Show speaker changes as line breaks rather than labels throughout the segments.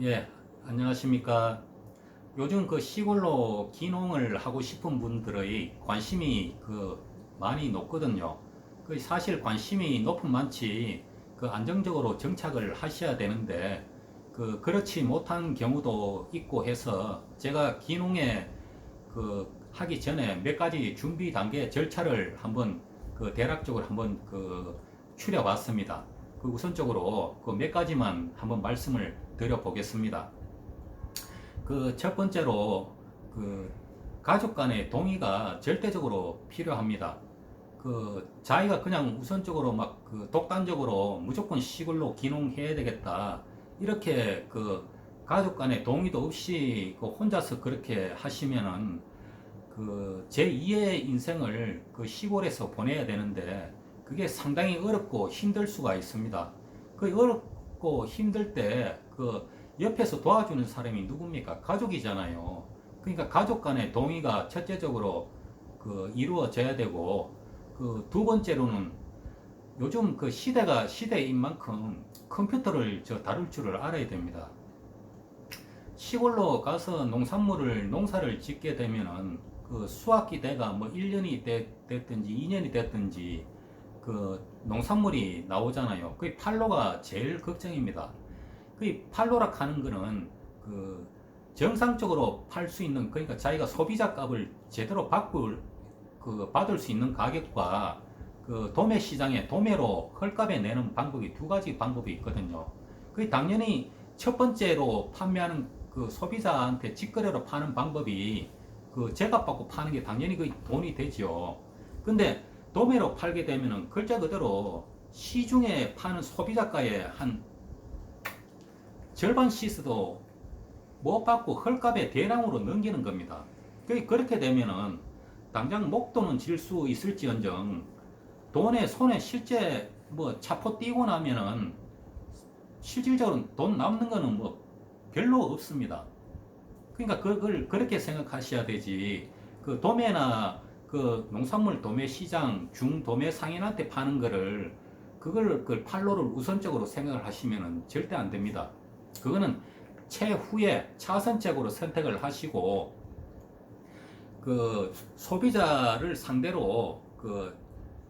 예, 안녕하십니까. 요즘 그 시골로 귀농을 하고 싶은 분들의 관심이 많이 높거든요. 그 사실 관심이 높은 만치 그 안정적으로 정착을 하셔야 되는데 그렇지 못한 경우도 있고 해서 제가 귀농에 하기 전에 몇 가지 준비 단계 절차를 한번 대략적으로 한번 추려 봤습니다. 우선적으로 몇 가지만 한번 말씀을 드려 보겠습니다. 첫 번째로 그 가족 간의 동의가 절대적으로 필요합니다. 자기가 그냥 우선적으로 독단적으로 무조건 시골로 귀농해야 되겠다. 이렇게 가족 간의 동의도 없이 혼자서 그렇게 하시면은 제2의 인생을 시골에서 보내야 되는데 그게 상당히 어렵고 힘들 수가 있습니다. 어렵고 힘들 때 옆에서 도와주는 사람이 누굽니까? 가족이잖아요. 그러니까 가족 간의 동의가 첫째적으로 이루어져야 되고 두 번째로는 요즘 시대가 시대인 만큼 컴퓨터를 다룰 줄을 알아야 됩니다. 시골로 가서 농사를 짓게 되면은 수확기 대가 뭐 1년이 됐든지 2년이 됐든지 농산물이 나오잖아요. 그 팔로가 제일 걱정입니다. 그 팔로라 하는 거는 정상적으로 팔 수 있는, 그러니까 자기가 소비자 값을 제대로 받을 수 있는 가격과 도매 시장에 도매로 헐값에 내는 방법이 두 가지 방법이 있거든요. 당연히 첫 번째로 판매하는 소비자한테 직거래로 파는 방법이 제값 받고 파는 게 당연히 돈이 되죠. 근데 도매로 팔게 되면은 글자 그대로 시중에 파는 소비자가의 한 절반 시스도 못 받고 헐값에 대량으로 넘기는 겁니다. 그렇게 되면은 당장 목돈은 질 수 있을지언정 돈에 손에 실제 뭐 차포 띄고 나면은 실질적으로 돈 남는 거는 뭐 별로 없습니다. 그러니까 그걸 그렇게 생각하셔야 되지. 도매나 농산물 도매 시장 중도매 상인한테 파는 거를 그걸 팔로를 우선적으로 생각을 하시면은 절대 안 됩니다. 그거는 최후에 차선책으로 선택을 하시고 소비자를 상대로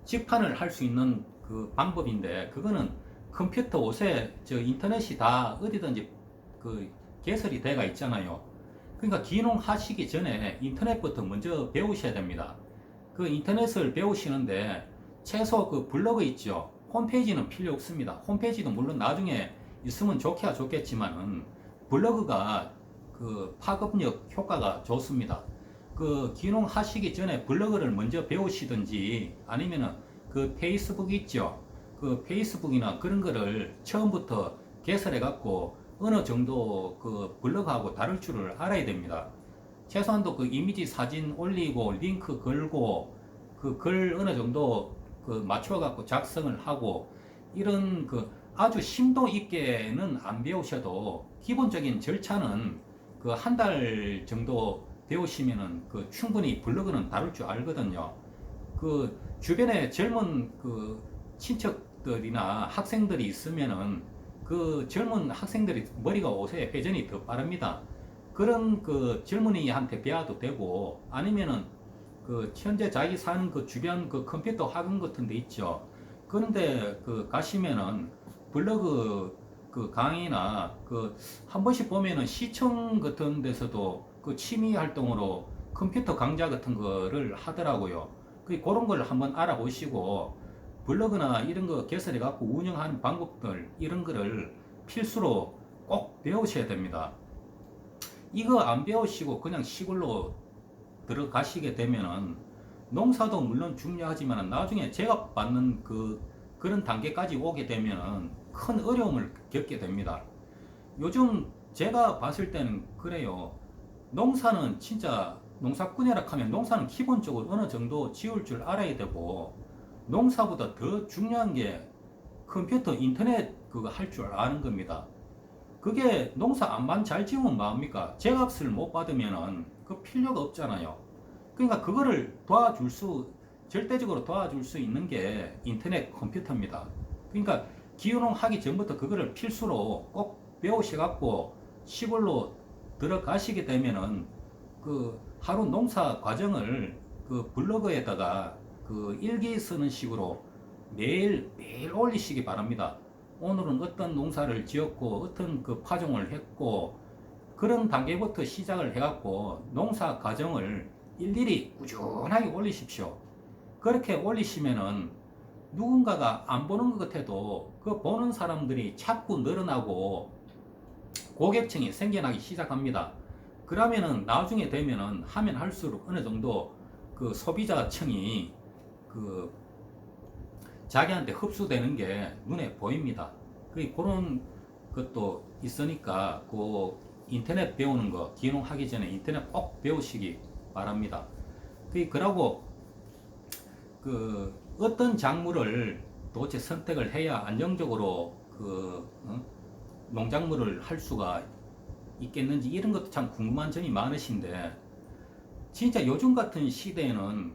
직판을 할 수 있는 방법인데 그거는 컴퓨터 옷에 인터넷이 다 어디든지 개설이 돼가 있잖아요. 그러니까 귀농 하시기 전에 인터넷부터 먼저 배우셔야 됩니다. 인터넷을 배우시는데 최소 블로그 있죠. 홈페이지는 필요 없습니다. 홈페이지도 물론 나중에 있으면 좋게야 좋겠지만은 블로그가 파급력 효과가 좋습니다. 귀농 하시기 전에 블로그를 먼저 배우시든지 아니면은 페이스북 있죠. 페이스북이나 그런 거를 처음부터 개설해 갖고 어느 정도 블로그하고 다룰 줄을 알아야 됩니다. 최소한도 이미지 사진 올리고 링크 걸고 글 어느 정도 맞춰 갖고 작성을 하고 이런 아주 심도 있게는 안 배우셔도 기본적인 절차는 한 달 정도 배우시면은 충분히 블로그는 다룰 줄 알거든요. 주변에 젊은 친척들이나 학생들이 있으면은 젊은 학생들이 머리가 옷에 회전이 더 빠릅니다. 그런 젊은이한테 배워도 되고 아니면은 현재 자기 사는 주변 컴퓨터 학원 같은 데 있죠. 그런데 가시면은 블로그 강의나 한 번씩 보면은 시청 같은 데서도 취미 활동으로 컴퓨터 강좌 같은 거를 하더라고요. 그런 걸 한번 알아보시고 블로그나 이런 거 개설해 갖고 운영하는 방법들 이런 거를 필수로 꼭 배우셔야 됩니다. 이거 안 배우시고 그냥 시골로 들어가시게 되면은 농사도 물론 중요하지만 나중에 제값 받는 그런 단계까지 오게 되면은 큰 어려움을 겪게 됩니다. 요즘 제가 봤을 때는 그래요. 농사는 진짜 농사꾼이라 하면 농사는 기본적으로 어느 정도 지을 줄 알아야 되고 농사보다 더 중요한 게 컴퓨터 인터넷 그거 할 줄 아는 겁니다. 그게 농사 안만 잘 지으면 뭐합니까? 제값을 못 받으면은 필요가 없잖아요. 그러니까 그거를 절대적으로 도와줄 수 있는 게 인터넷 컴퓨터입니다. 그러니까 기운을 하기 전부터 그거를 필수로 꼭 배우셔갖고 시골로 들어가시게 되면은 그 하루 농사 과정을 그 블로그에다가 그 일기 쓰는 식으로 매일 올리시기 바랍니다. 오늘은 어떤 농사를 지었고 어떤 그 파종을 했고 그런 단계부터 시작을 해갖고 농사 과정을 일일이 꾸준하게 올리십시오. 그렇게 올리시면은 누군가가 안 보는 것 같아도 그 보는 사람들이 자꾸 늘어나고 고객층이 생겨나기 시작합니다. 그러면은 나중에 되면은 하면 할수록 어느 정도 그 소비자층이 그 자기한테 흡수되는 게 눈에 보입니다. 그런 것도 있으니까 그 인터넷 배우는 거 기농하기 전에 인터넷 꼭 배우시기 바랍니다. 그러고 그 어떤 작물을 도대체 선택을 해야 안정적으로 그 농작물을 할 수가 있겠는지 이런 것도 참 궁금한 점이 많으신데 진짜 요즘 같은 시대에는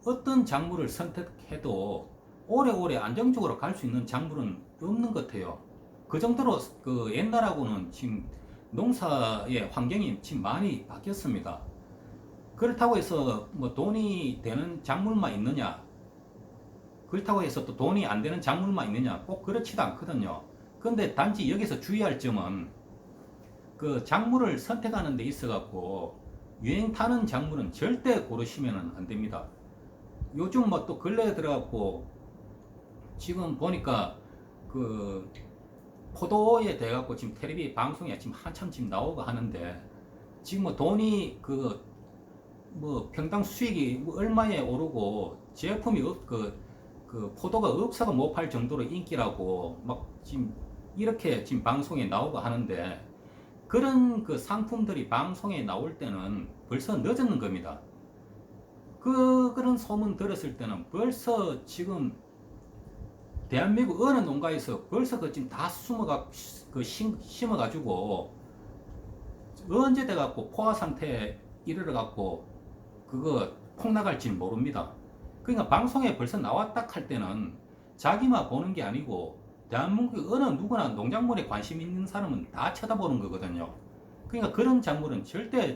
어떤 작물을 선택해도 오래오래 안정적으로 갈 수 있는 작물은 없는 것 같아요. 그 정도로 그 옛날하고는 지금 농사의 환경이 지금 많이 바뀌었습니다. 그렇다고 해서 뭐 돈이 되는 작물만 있느냐, 그렇다고 해서 또 돈이 안 되는 작물만 있느냐, 꼭 그렇지도 않거든요. 근데 단지 여기서 주의할 점은 그 작물을 선택하는 데 있어 갖고 유행 타는 작물은 절대 고르시면 안 됩니다. 요즘 뭐 또 근래에 들어갖고 지금 보니까 그 포도에 대해 갖고 지금 텔레비 방송에 지금 한참 지금 나오고 하는데 지금 뭐 돈이 그 뭐 평당 수익이 뭐 얼마에 오르고 제품이 그 포도가 없어가 못 팔 정도로 인기라고 막 지금 이렇게 지금 방송에 나오고 하는데 그런 그 상품들이 방송에 나올 때는 벌써 늦었는 겁니다. 그런 소문 들었을 때는 벌써 지금 대한민국 어느 농가에서 벌써 그 지금 다 심어가지고 언제 돼갖고 포화 상태에 이르러갖고 그거 폭락할지 모릅니다. 그러니까 방송에 벌써 나왔다 할 때는 자기만 보는 게 아니고 대한민국 어느 누구나 농작물에 관심 있는 사람은 다 쳐다보는 거거든요. 그러니까 그런 작물은 절대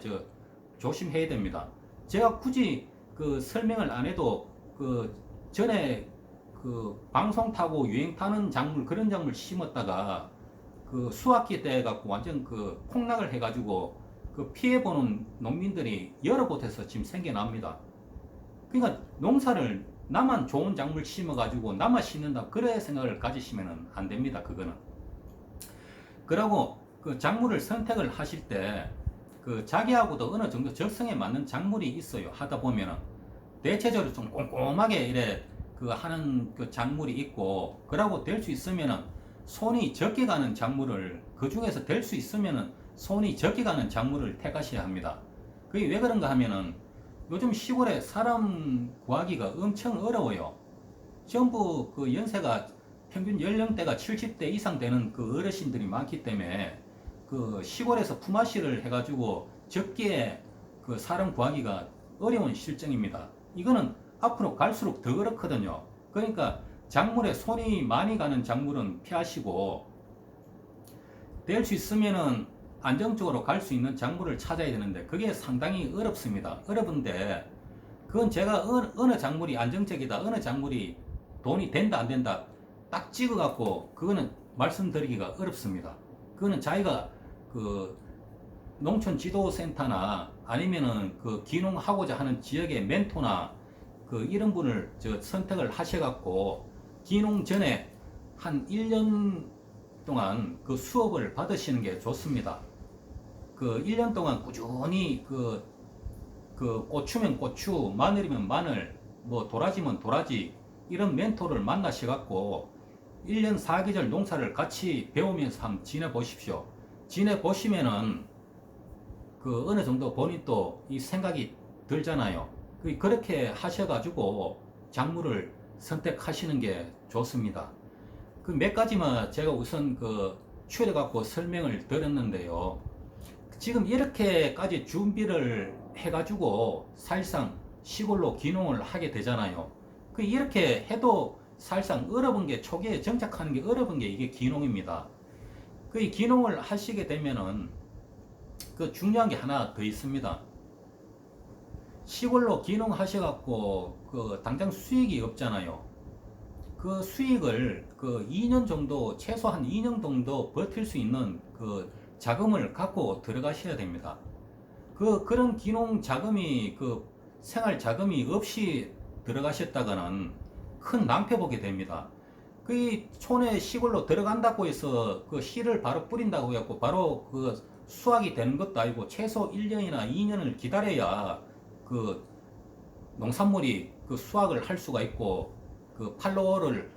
조심해야 됩니다. 제가 굳이 그 설명을 안 해도 그 전에 그 방송 타고 유행 타는 작물 그런 작물 심었다가 그 수확기 때 갖고 완전 그 폭락을 해가지고 그 피해 보는 농민들이 여러 곳에서 지금 생겨납니다. 그러니까 농사를 나만 좋은 작물 심어가지고 나만 심는다 그래 생각을 가지시면 안 됩니다. 그거는. 그리고 그 작물을 선택을 하실 때 그 자기하고도 어느 정도 적성에 맞는 작물이 있어요. 하다 보면은 대체적으로 좀 꼼꼼하게 이래 그 하는 그 작물이 있고 그러고 될 수 있으면은 손이 적게 가는 작물을 그 중에서 될 수 있으면은 손이 적게 가는 작물을 택하셔야 합니다. 그게 왜 그런가 하면은 요즘 시골에 사람 구하기가 엄청 어려워요. 전부 그 연세가 평균 연령대가 70대 이상 되는 그 어르신들이 많기 때문에 그 시골에서 품앗이를 해가지고 적게 그 사람 구하기가 어려운 실정입니다. 이거는 앞으로 갈수록 더 그렇거든요. 그러니까 작물에 손이 많이 가는 작물은 피하시고 될 수 있으면은 안정적으로 갈 수 있는 작물을 찾아야 되는데 그게 상당히 어렵습니다. 어려운데 그건 제가 어느 작물이 안정적이다, 어느 작물이 돈이 된다 안 된다 딱 찍어 갖고 그거는 말씀드리기가 어렵습니다. 그거는 자기가 그 농촌 지도센터나 아니면은 그 기농하고자 하는 지역의 멘토나 그 이런 분을 선택을 하셔 갖고 기농 전에 한 1년 동안 그 수업을 받으시는 게 좋습니다. 그 1년 동안 꾸준히 그 고추면 고추, 마늘이면 마늘, 뭐 도라지면 도라지 이런 멘토를 만나셔 갖고 1년 4계절 농사를 같이 배우면서 한번 지내보십시오. 지내보시면은 그 어느 정도 본인도 이 생각이 들잖아요. 그렇게 하셔가지고 작물을 선택하시는 게 좋습니다. 그 몇 가지만 제가 우선 그 추려갖고 설명을 드렸는데요. 지금 이렇게까지 준비를 해가지고 사실상 시골로 기농을 하게 되잖아요. 이렇게 해도 사실상 어려운 게 초기에 정착하는 게 어려운 게 이게 기농입니다. 그 기농을 하시게 되면은 그 중요한 게 하나 더 있습니다. 시골로 기농하셔갖고 그 당장 수익이 없잖아요. 그 수익을 그 2년 정도, 최소한 2년 정도 버틸 수 있는 그 자금을 갖고 들어가셔야 됩니다. 그런 기농 자금이 그 생활 자금이 없이 들어가셨다가는 큰 낭패 보게 됩니다. 그 촌에 시골로 들어간다고 해서 그 씨를 바로 뿌린다고 해갖고 바로 그 수확이 되는 것도 아니고 최소 1년이나 2년을 기다려야 그 농산물이 그 수확을 할 수가 있고 그 팔로워를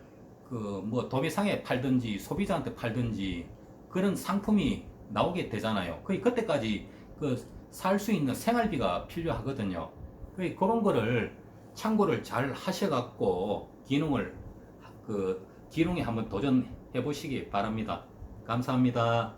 그 뭐 도매상에 팔든지 소비자한테 팔든지 그런 상품이 나오게 되잖아요. 그때까지 그 살 수 있는 생활비가 필요하거든요. 그런 거를 참고를 잘 하셔갖고 기농에 한번 도전해 보시기 바랍니다. 감사합니다.